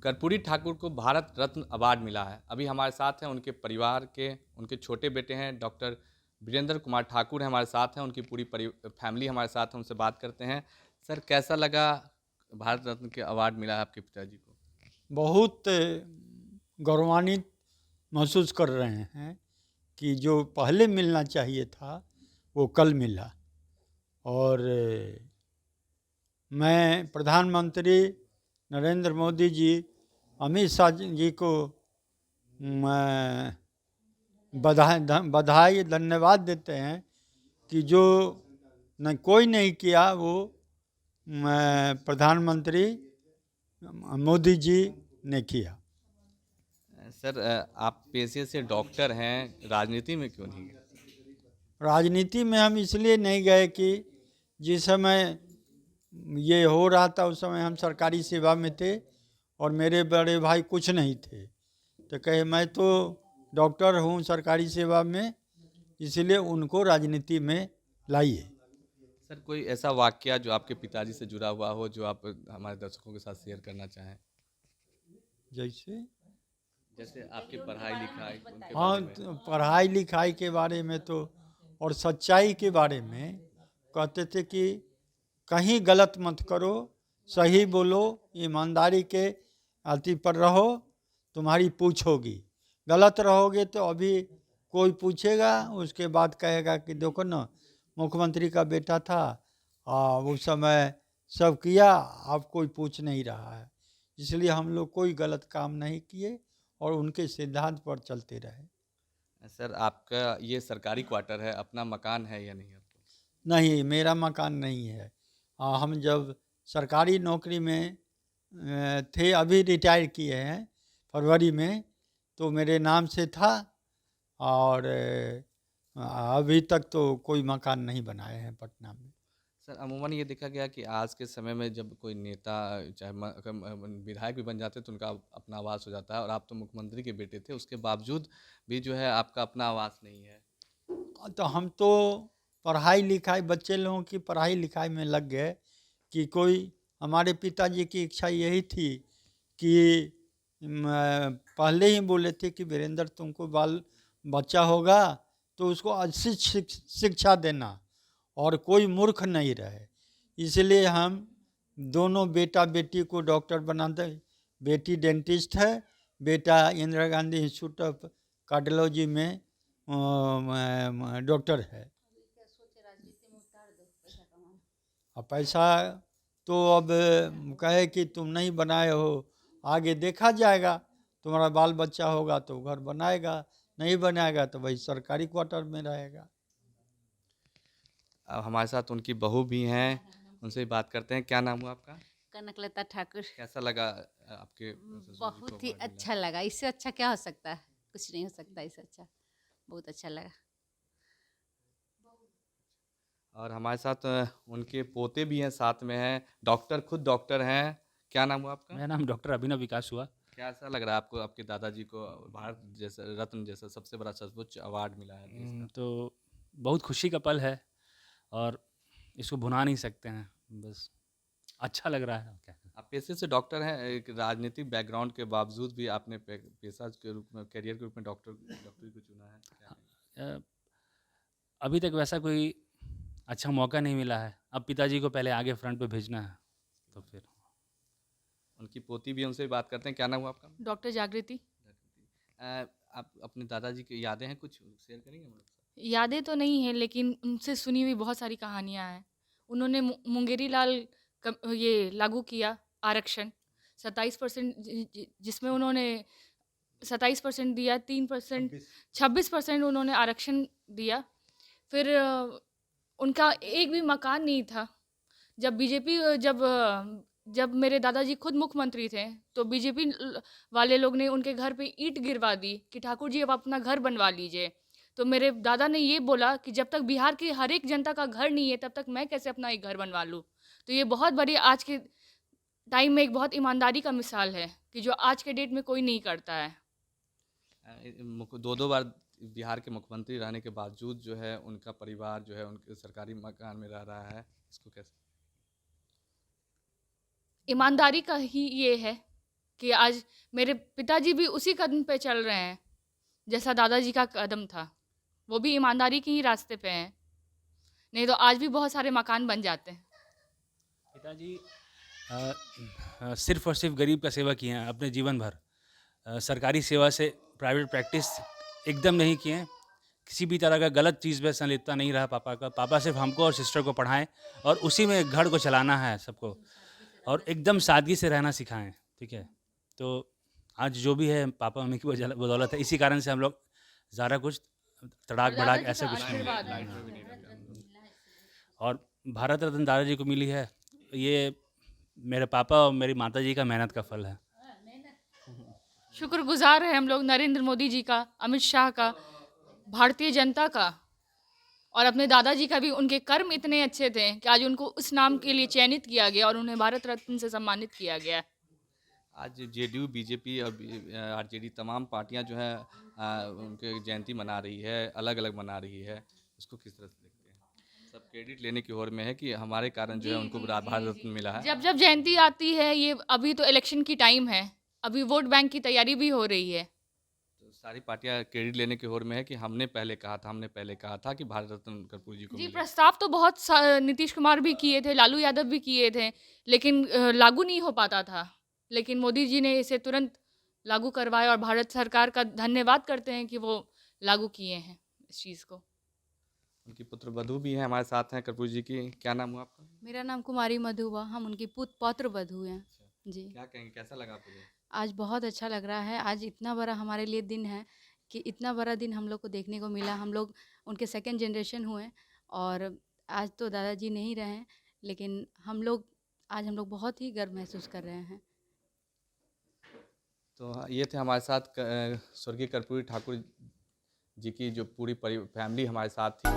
कर्पूरी ठाकुर को भारत रत्न अवार्ड मिला है। अभी हमारे साथ हैं उनके परिवार के, उनके छोटे बेटे हैं डॉक्टर वीरेंद्र कुमार ठाकुर हैं, हमारे साथ हैं, उनकी पूरी फैमिली हमारे साथ है, उनसे बात करते हैं। सर, कैसा लगा भारत रत्न के अवार्ड मिला है आपके पिताजी को? बहुत गौरवान्वित महसूस कर रहे हैं कि जो पहले मिलना चाहिए था वो कल मिला। और मैं प्रधानमंत्री नरेंद्र मोदी जी, अमित शाह जी को मैं बधाई धन्यवाद देते हैं कि जो न कोई नहीं किया वो प्रधानमंत्री मोदी जी ने किया। सर, आप पेशे से डॉक्टर हैं, राजनीति में क्यों नहीं गए? राजनीति में हम इसलिए नहीं गए कि जिस समय ये हो रहा था उस समय हम सरकारी सेवा में थे और मेरे बड़े भाई कुछ नहीं थे, तो कहे मैं तो डॉक्टर हूँ सरकारी सेवा में, इसलिए उनको राजनीति में लाइए। सर, कोई ऐसा वाकया जो आपके पिताजी से जुड़ा हुआ हो जो आप हमारे दर्शकों के साथ शेयर करना चाहें? जैसे जैसे आपकी पढ़ाई लिखाई उनके हाँ, बारे में। तो पढ़ाई लिखाई के बारे में तो और सच्चाई के बारे में कहते थे कि कहीं गलत मत करो, सही बोलो, ईमानदारी के अति पर रहो, तुम्हारी पूछ होगी। गलत रहोगे तो अभी कोई पूछेगा, उसके बाद कहेगा कि देखो ना मुख्यमंत्री का बेटा था, उस समय सब किया, अब कोई पूछ नहीं रहा है। इसलिए हम लोग कोई गलत काम नहीं किए और उनके सिद्धांत पर चलते रहे। सर, आपका ये सरकारी क्वार्टर है, अपना मकान है या नहीं आपको? नहीं, मेरा मकान नहीं है। हम जब सरकारी नौकरी में थे, अभी रिटायर किए हैं फरवरी में, तो मेरे नाम से था। और अभी तक तो कोई मकान नहीं बनाए हैं पटना में। सर, अमूमन ये देखा गया कि आज के समय में जब कोई नेता चाहे विधायक भी बन जाते तो उनका अपना आवास हो जाता है, और आप तो मुख्यमंत्री के बेटे थे, उसके बावजूद भी जो है आपका अपना आवास नहीं है। तो हम तो पढ़ाई लिखाई, बच्चे लोगों की पढ़ाई लिखाई में लग गए कि कोई, हमारे पिताजी की इच्छा यही थी कि पहले ही बोले थे कि वीरेंद्र तुमको बाल बच्चा होगा तो उसको अच्छी शिक्षा देना और कोई मूर्ख नहीं रहे। इसलिए हम दोनों बेटा बेटी को डॉक्टर बना दे। बेटी डेंटिस्ट है, बेटा Indira Gandhi institute of cardiology में डॉक्टर है। अब पैसा तो अब कहे कि तुम नहीं बनाए हो, आगे देखा जाएगा, तुम्हारा बाल बच्चा होगा तो घर बनाएगा, नहीं बनाएगा तो भाई सरकारी क्वार्टर में रहेगा। अब हमारे साथ उनकी बहू भी हैं, उनसे भी बात करते हैं। क्या नाम हुआ आपका? कनकलता ठाकुर। कैसा लगा आपके ससुर जी को बहुत ही अवार्ड मिला? अच्छा लगा, इससे अच्छा क्या हो सकता है, कुछ नहीं हो सकता इससे अच्छा। बहुत अच्छा लगा। और हमारे साथ उनके पोते भी हैं, साथ में हैं, डॉक्टर, खुद डॉक्टर हैं। क्या नाम हुआ आपका? मेरा नाम डॉक्टर अभिनव विकास हुआ। कैसा लग रहा है आपको, आपके दादाजी को भारत जैसा रत्न जैसा सबसे बड़ा सर्वोच्च अवार्ड मिला है देश का? तो बहुत खुशी का पल है और इसको भुला नहीं सकते हैं, बस अच्छा लग रहा है। क्या आप पेशे से डॉक्टर हैं, एक राजनीतिक बैकग्राउंड के बावजूद भी आपने पेशा के रूप में, करियर के रूप में डॉक्टरी को चुना है, क्या है? अभी तक वैसा कोई अच्छा मौका नहीं मिला है। अब पिताजी को पहले आगे फ्रंट पे भेजना है, तो फिर उनकी पोती भी है, उनसे भी बात करते हैं। क्या नाम हुआ आपका? डॉक्टर जागृति। आप अपने दादाजी की यादें हैं, कुछ शेयर करेंगे हमारे साथ? यादें तो नहीं है, लेकिन उनसे सुनी हुई बहुत सारी कहानियाँ हैं। उन्होंने मुंगेरी लाल ये लागू किया आरक्षण 27%, जिसमें उन्होंने 27% दिया, 3% 26% उन्होंने आरक्षण दिया। फिर उनका एक भी मकान नहीं था। जब बीजेपी जब मेरे दादाजी खुद मुख्यमंत्री थे तो बीजेपी वाले लोग ने उनके घर पे ईंट गिरवा दी कि ठाकुर जी अब अपना घर बनवा लीजिए। तो मेरे दादा ने ये बोला कि जब तक बिहार की हर एक जनता का घर नहीं है तब तक मैं कैसे अपना एक घर बनवा लूँ। तो ये बहुत बड़ी आज के टाइम में एक बहुत ईमानदारी का मिसाल है कि जो आज के डेट में कोई नहीं करता है। दो दो बार बिहार के मुख्यमंत्री रहने के बावजूद जो है उनका परिवार जो है उनके सरकारी मकान में रह रहा है, इसको कैसे? ईमानदारी का ही ये है कि आज मेरे पिताजी भी उसी कदम पे चल रहे हैं जैसा दादाजी का कदम था। वो भी ईमानदारी के ही रास्ते पे हैं, नहीं तो आज भी बहुत सारे मकान बन जाते हैं। पिताजी सिर्फ और सिर्फ गरीब का सेवा किए हैं अपने जीवन भर। सरकारी सेवा से प्राइवेट प्रैक्टिस एकदम नहीं किए हैं। किसी भी तरह का गलत चीज़ में संलिप्तता नहीं रहा पापा का। पापा सिर्फ हमको और सिस्टर को पढ़ाएं और उसी में घर को चलाना है सबको, और एकदम सादगी से रहना सिखाएं। ठीक है, तो आज जो भी है पापा मम्मी की बदौलत है। इसी कारण से हम लोग ज़्यादा कुछ तड़ाक भड़ाक ऐसा कुछ नहीं है। आशीर्वाद है। और भारत रत्न दादाजी को मिली है, ये मेरे पापा और मेरी माताजी का मेहनत का फल है। शुक्रगुजार है हम लोग नरेंद्र मोदी जी का, अमित शाह का, भारतीय जनता का, और अपने दादाजी का भी। उनके कर्म इतने अच्छे थे कि आज उनको उस नाम के लिए चयनित किया गया और उन्हें भारत रत्न से सम्मानित किया गया। आज जेडीयू, बीजेपी और आरजेडी तमाम पार्टियां जो है उनके जयंती मना रही है, अलग अलग मना रही है। इसको किस तरह से देखते हैं? सब क्रेडिट लेने की ओर में है कि हमारे कारण जो है उनको भारत रत्न मिला है। जब जब जयंती आती है, ये अभी तो इलेक्शन की टाइम है, अभी वोट बैंक की तैयारी भी हो रही है। तो सारी पार्टियां क्रेडिट लेने की ओर में है कि हमने पहले कहा था कि भारत रत्न कर्पूरी जी को जी, मिले। प्रस्ताव तो बहुत नीतीश कुमार भी किए थे, लालू यादव भी किए थे, लेकिन लागू नहीं हो पाता था। लेकिन मोदी जी ने इसे तुरंत लागू करवाया और भारत सरकार का धन्यवाद करते हैं कि वो लागू किए हैं इस चीज़ को। उनकी पुत्र वधू भी हैं हमारे साथ हैं कर्पूरी जी की। क्या नाम हुआ आपका? मेरा नाम कुमारी मधु हुआ, हम उनकी पौत्र वधू हैं। जी, क्या कहेंगे, कैसा लगा आपको ये? आज बहुत अच्छा लग रहा है। आज इतना बड़ा हमारे लिए दिन है कि इतना बड़ा दिन हम लोग को देखने को मिला। हम लोग उनके सेकंड जनरेशन हुए और आज तो दादाजी नहीं रहे हैं, लेकिन आज हम लोग बहुत ही गर्व महसूस कर रहे हैं। तो ये थे हमारे साथ स्वर्गीय कर्पूरी ठाकुर जी की जो पूरी फैमिली हमारे साथ थी।